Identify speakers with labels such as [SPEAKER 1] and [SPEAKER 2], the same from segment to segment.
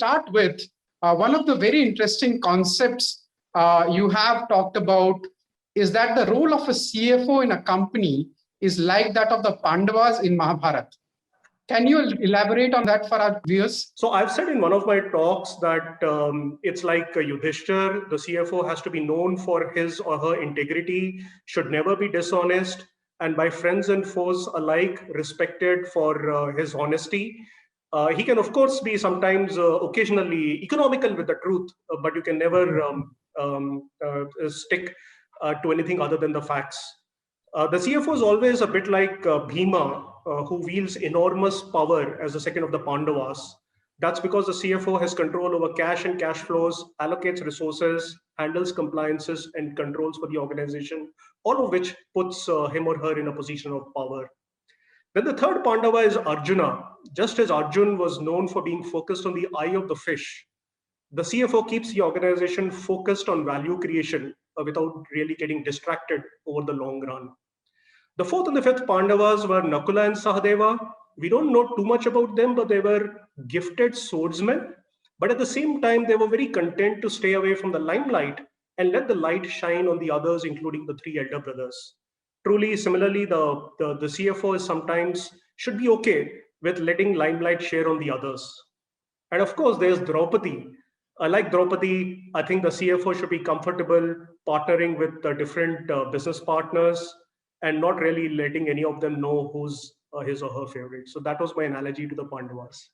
[SPEAKER 1] start with one of the very interesting concepts you have talked about is that the role of a CFO in a company is like that of the Pandavas in Mahabharata. Can you elaborate on that for our viewers?
[SPEAKER 2] So I've said in one of my talks that it's like a Yudhishthir. The CFO has to be known for his or her integrity, should never be dishonest, and by friends and foes alike respected for his honesty. He can, of course, be sometimes occasionally economical with the truth, but you can never stick to anything other than the facts. The CFO is always a bit like BHEEMA, who wields enormous power as the second of the Pandavas. That's because the CFO has control over cash and cash flows, allocates resources, handles compliances and controls for the organization, all of which puts him or her in a position of power. Then the third Pandava is Arjuna. Just as Arjun was known for being focused on the eye of the fish, the CFO keeps the organization focused on value creation without really getting distracted over the long run. The fourth and the fifth Pandavas were Nakula and Sahadeva. We don't know too much about them, but they were gifted swordsmen. But at the same time, they were very content to stay away from the limelight and let the light shine on the others, including the three elder brothers. Truly, similarly, the CFO is sometimes should be okay with letting limelight share on the others. And of course, there's Draupadi. Like Draupadi, I think the CFO should be comfortable partnering with different business partners and not really letting any of them know who's his or her favorite. So that was my analogy to the Pandavas.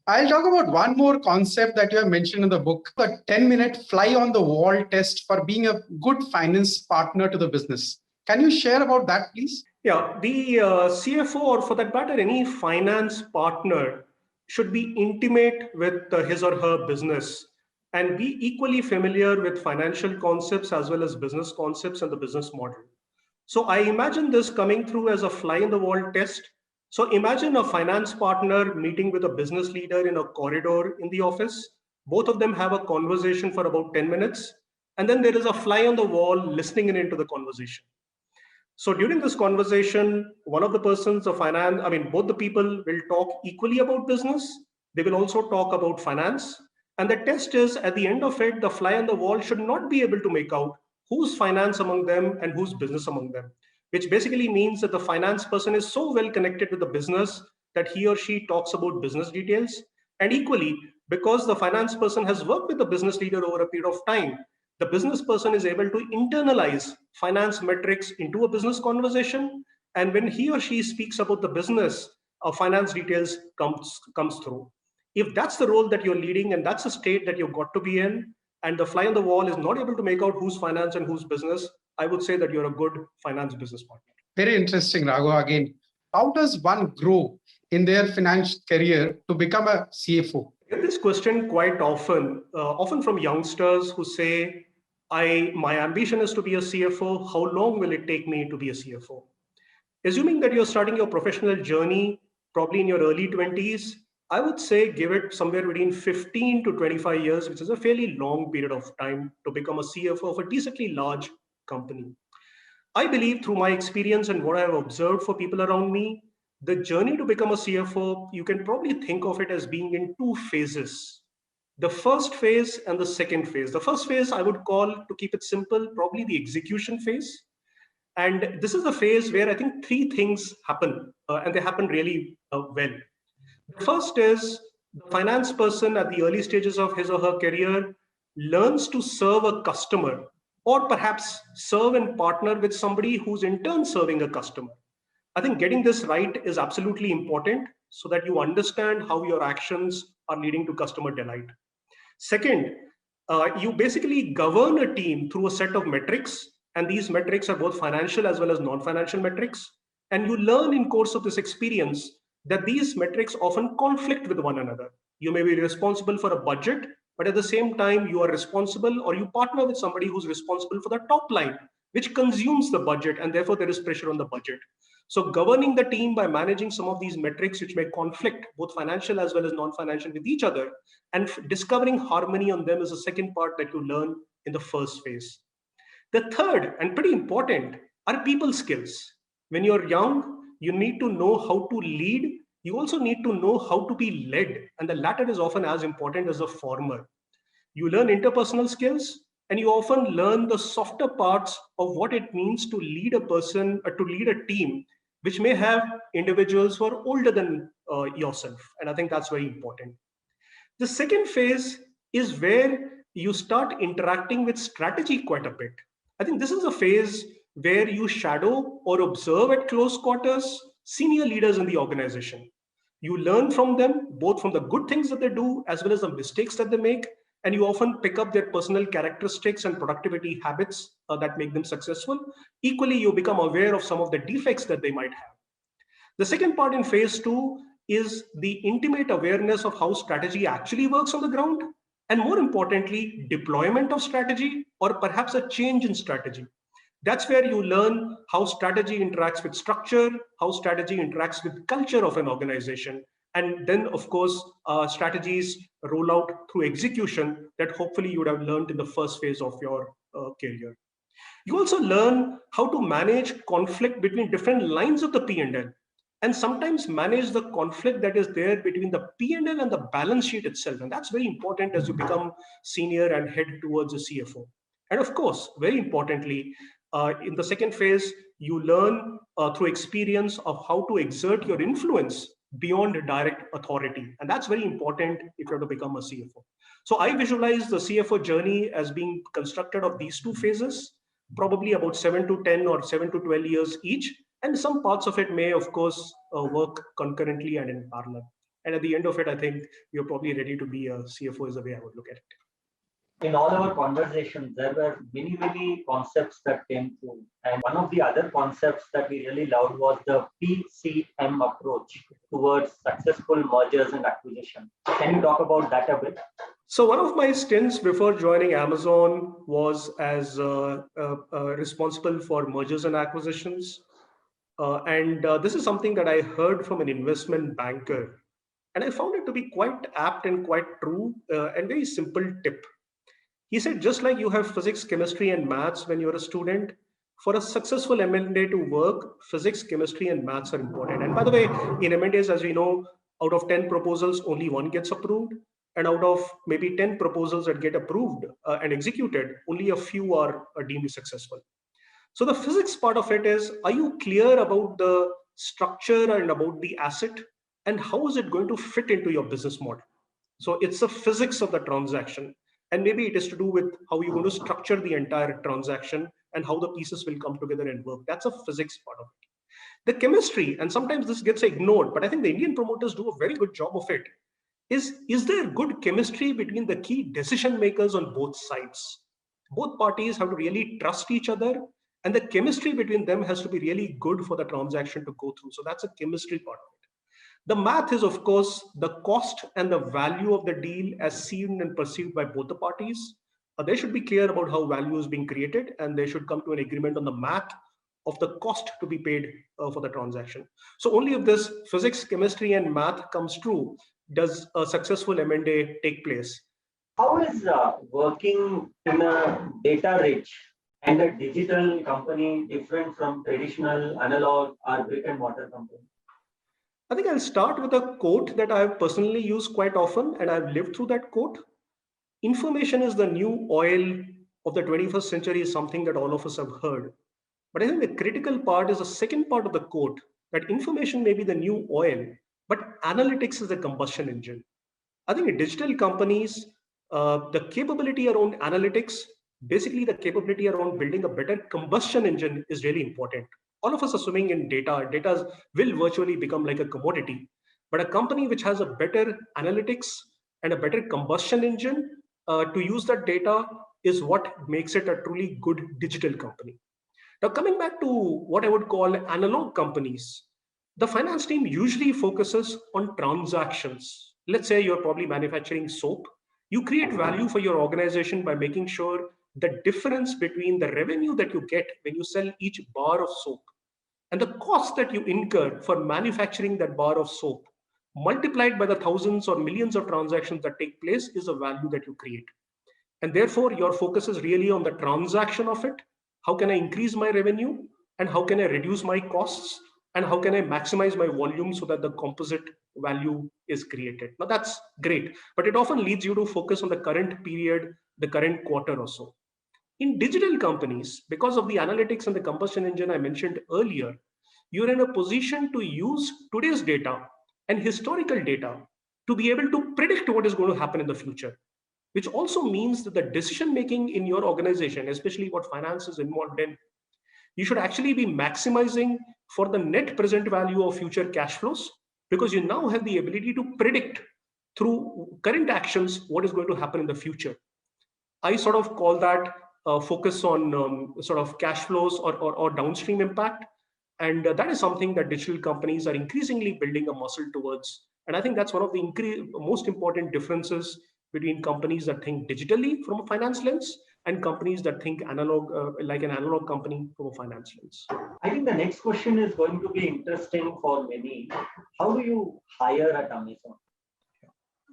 [SPEAKER 1] I'll talk about one more concept that you have mentioned in the book, the 10-minute fly on the wall test for being a good finance partner to the business. Can you share about that, please?
[SPEAKER 2] Yeah, the CFO, or for that matter, any finance partner should be intimate with his or her business and be equally familiar with financial concepts as well as business concepts and the business model. So I imagine this coming through as a fly in the wall test. So imagine a finance partner meeting with a business leader in a corridor in the office. Both of them have a conversation for about 10 minutes. And then there is a fly on the wall listening in into the conversation. So during this conversation, one of the persons of finance, both the people will talk equally about business. They will also talk about finance. And the test is, at the end of it, the fly on the wall should not be able to make out who's finance among them and who's business among them, which basically means that the finance person is so well connected with the business that he or she talks about business details. And equally, because the finance person has worked with the business leader over a period of time, the business person is able to internalize finance metrics into a business conversation. And when he or she speaks about the business, finance details comes through. If that's the role that you're leading and that's the state that you've got to be in, and the fly on the wall is not able to make out who's finance and who's business, I would say that you're a good finance business partner.
[SPEAKER 1] Very interesting, Raghu. Again, how does one grow in their financial career to become a CFO?
[SPEAKER 2] I get this question quite often, often from youngsters who say, my ambition is to be a CFO. How long will it take me to be a CFO? Assuming that you're starting your professional journey, probably in your early 20s, I would say give it somewhere between 15 to 25 years, which is a fairly long period of time to become a CFO of a decently large company. I believe through my experience and what I have observed for people around me, the journey to become a CFO, you can probably think of it as being in two phases. The first phase and the second phase. The first phase I would call, to keep it simple, probably the execution phase. And this is the phase where I think three things happen, and they happen really well. The first is the finance person at the early stages of his or her career learns to serve a customer, or perhaps serve and partner with somebody who's in turn serving a customer. I think getting this right is absolutely important so that you understand how your actions are leading to customer delight. Second, you basically govern a team through a set of metrics, and these metrics are both financial as well as non-financial metrics. And you learn in course of this experience that these metrics often conflict with one another. You may be responsible for a budget, but at the same time, you are responsible, or you partner with somebody who's responsible for the top line, which consumes the budget, and therefore there is pressure on the budget. So governing the team by managing some of these metrics, which may conflict both financial as well as non-financial with each other, and discovering harmony on them is the second part that you learn in the first phase. The third, and pretty important, are people skills. When you're young, you need to know how to lead You also need to know how to be led, and the latter is often as important as the former. You learn interpersonal skills, and you often learn the softer parts of what it means to lead a person or to lead a team, which may have individuals who are older than yourself. And I think that's very important. The second phase is where you start interacting with strategy quite a bit. I think this is a phase where you shadow or observe at close quarters senior leaders in the organization. You learn from them, both from the good things that they do as well as the mistakes that they make, and you often pick up their personal characteristics and productivity habits that make them successful. Equally, you become aware of some of the defects that they might have. The second part in phase two is the intimate awareness of how strategy actually works on the ground, and more importantly, deployment of strategy or perhaps a change in strategy. That's where you learn how strategy interacts with structure, how strategy interacts with culture of an organization. And then, of course, strategies roll out through execution that hopefully you would have learned in the first phase of your career. You also learn how to manage conflict between different lines of the P&L, and sometimes manage the conflict that is there between the P&L and the balance sheet itself. And that's very important as you become senior and head towards a CFO. And of course, very importantly, in the second phase, you learn through experience of how to exert your influence beyond direct authority. And that's very important if you're to become a CFO. So I visualize the CFO journey as being constructed of these two phases, probably about 7 to 10 or 7 to 12 years each. And some parts of it may, of course, work concurrently and in parallel. And at the end of it, I think you're probably ready to be a CFO is the way I would look at it.
[SPEAKER 3] In all our conversations, there were many concepts that came through. And one of the other concepts that we really loved was the PCM approach towards successful mergers and acquisition. Can you talk about that a bit?
[SPEAKER 2] So one of my stints before joining Amazon was as responsible for mergers and acquisitions. This is something that I heard from an investment banker. And I found it to be quite apt and quite true and very simple tip. He said, just like you have physics, chemistry, and maths when you're a student, for a successful M&A to work, physics, chemistry, and maths are important. And by the way, in M&As, as we know, out of 10 proposals, only one gets approved. And out of maybe 10 proposals that get approved and executed, only a few are deemed successful. So the physics part of it is, are you clear about the structure and about the asset? And how is it going to fit into your business model? So it's the physics of the transaction. And maybe it is to do with how you're going to structure the entire transaction and how the pieces will come together and work. That's a physics part of it. The chemistry, and sometimes this gets ignored, but I think the Indian promoters do a very good job of it, is there good chemistry between the key decision makers on both sides? Both parties have to really trust each other, and the chemistry between them has to be really good for the transaction to go through. So that's a chemistry part of it. The math is, of course, the cost and the value of the deal as seen and perceived by both the parties. They should be clear about how value is being created, and they should come to an agreement on the math of the cost to be paid for the transaction. So only if this physics, chemistry, and math comes true does a successful M&A take place.
[SPEAKER 3] How is working in a data-rich and a digital company different from traditional analog or brick-and-mortar company?
[SPEAKER 2] I think I'll start with a quote that I've personally used quite often, and I've lived through that quote. Information is the new oil of the 21st century is something that all of us have heard. But I think the critical part is the second part of the quote, that information may be the new oil, but analytics is the combustion engine. I think in digital companies, the capability around analytics, basically the capability around building a better combustion engine is really important. All of us are swimming in data. Data will virtually become like a commodity. But a company which has a better analytics and a better combustion engine to use that data is what makes it a truly good digital company. Now, coming back to what I would call analog companies, the finance team usually focuses on transactions. Let's say you're probably manufacturing soap. You create value for your organization by making sure the difference between the revenue that you get when you sell each bar of soap and the cost that you incur for manufacturing that bar of soap multiplied by the thousands or millions of transactions that take place is the value that you create. And therefore, your focus is really on the transaction of it. How can I increase my revenue? And how can I reduce my costs? and how can I maximize my volume so that the composite value is created. Now that's great, but it often leads you to focus on the current period, the current quarter or so. In digital companies, because of the analytics and the combustion engine I mentioned earlier, you're in a position to use today's data and historical data to be able to predict what is going to happen in the future, which also means that the decision making in your organization, especially what finance is involved in, you should actually be maximizing for the net present value of future cash flows, because you now have the ability to predict through current actions what is going to happen in the future. I sort of call that focus on sort of cash flows or downstream impact. And that is something that digital companies are increasingly building a muscle towards. And I think that's one of the most important differences between companies that think digitally from a finance lens and companies that think analog, like an analog company from a finance lens.
[SPEAKER 3] I think the next question is going to be interesting for many. How do you hire at Amazon?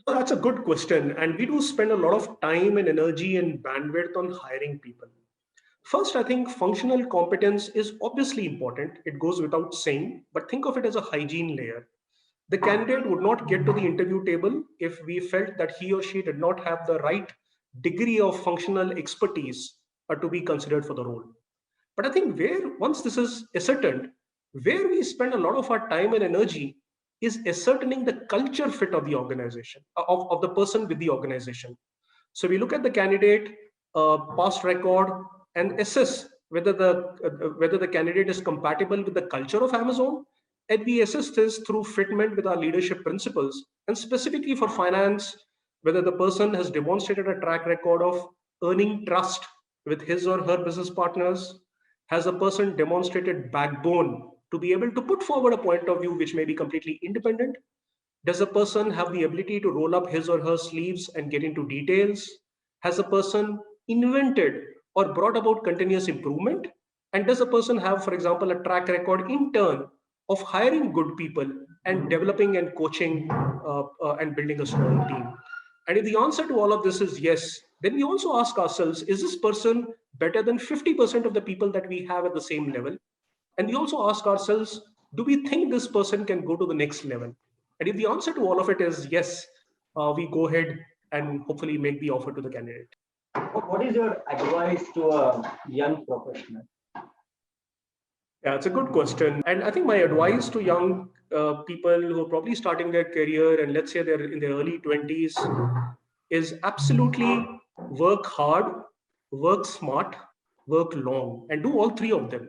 [SPEAKER 2] So that's a good question. And we do spend a lot of time and energy and bandwidth on hiring people. First, I think functional competence is obviously important. It goes without saying, but think of it as a hygiene layer. The candidate would not get to the interview table if we felt that he or she did not have the right degree of functional expertise to be considered for the role. But I think once this is ascertained, where we spend a lot of our time and energy is ascertaining the culture fit of the organization, of the person with the organization. So we look at the candidate past record and assess whether the candidate is compatible with the culture of Amazon. And we assess this through fitment with our leadership principles, and specifically for finance, whether the person has demonstrated a track record of earning trust with his or her business partners. Has a person demonstrated backbone to be able to put forward a point of view which may be completely independent? Does a person have the ability to roll up his or her sleeves and get into details? Has a person invented or brought about continuous improvement? And does a person have, for example, a track record in turn of hiring good people and developing and coaching and building a strong team? And if the answer to all of this is yes, then we also ask ourselves, is this person better than 50% of the people that we have at the same level? And we also ask ourselves, do we think this person can go to the next level? And if the answer to all of it is yes, we go ahead and hopefully make the offer to the candidate.
[SPEAKER 3] What is your advice to a young professional?
[SPEAKER 2] Yeah, it's a good question. And I think my advice to young people who are probably starting their career and let's say they're in their early 20s is absolutely work hard, work smart, work long, and do all three of them.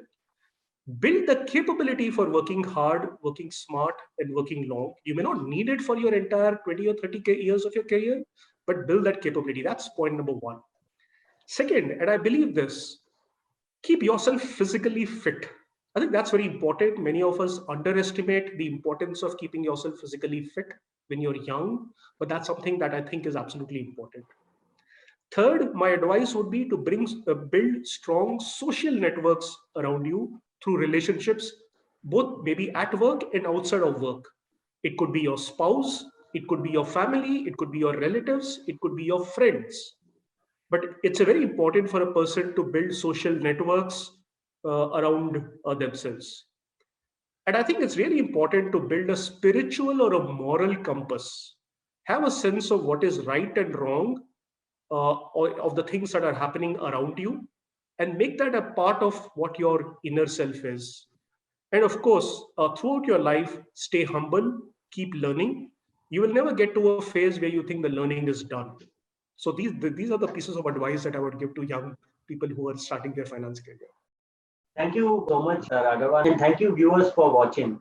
[SPEAKER 2] Build the capability for working hard, working smart, and working long. You may not need it for your entire 20 or 30 years of your career, but build that capability. That's point number one. Second, and I believe this, keep yourself physically fit. I think that's very important. Many of us underestimate the importance of keeping yourself physically fit when you're young, but that's something that I think is absolutely important. Third, my advice would be to build strong social networks around you through relationships, both maybe at work and outside of work. It could be your spouse, it could be your family, it could be your relatives, it could be your friends. But it's very important for a person to build social networks around themselves. And I think it's really important to build a spiritual or a moral compass. Have a sense of what is right and wrong, or of the things that are happening around you, and make that a part of what your inner self is. And of course, throughout your life, stay humble, keep learning. You will never get to a phase where you think the learning is done. So these are the pieces of advice that I would give to young people who are starting their finance career.
[SPEAKER 3] Thank you so much, Raghavan, and thank you viewers for watching.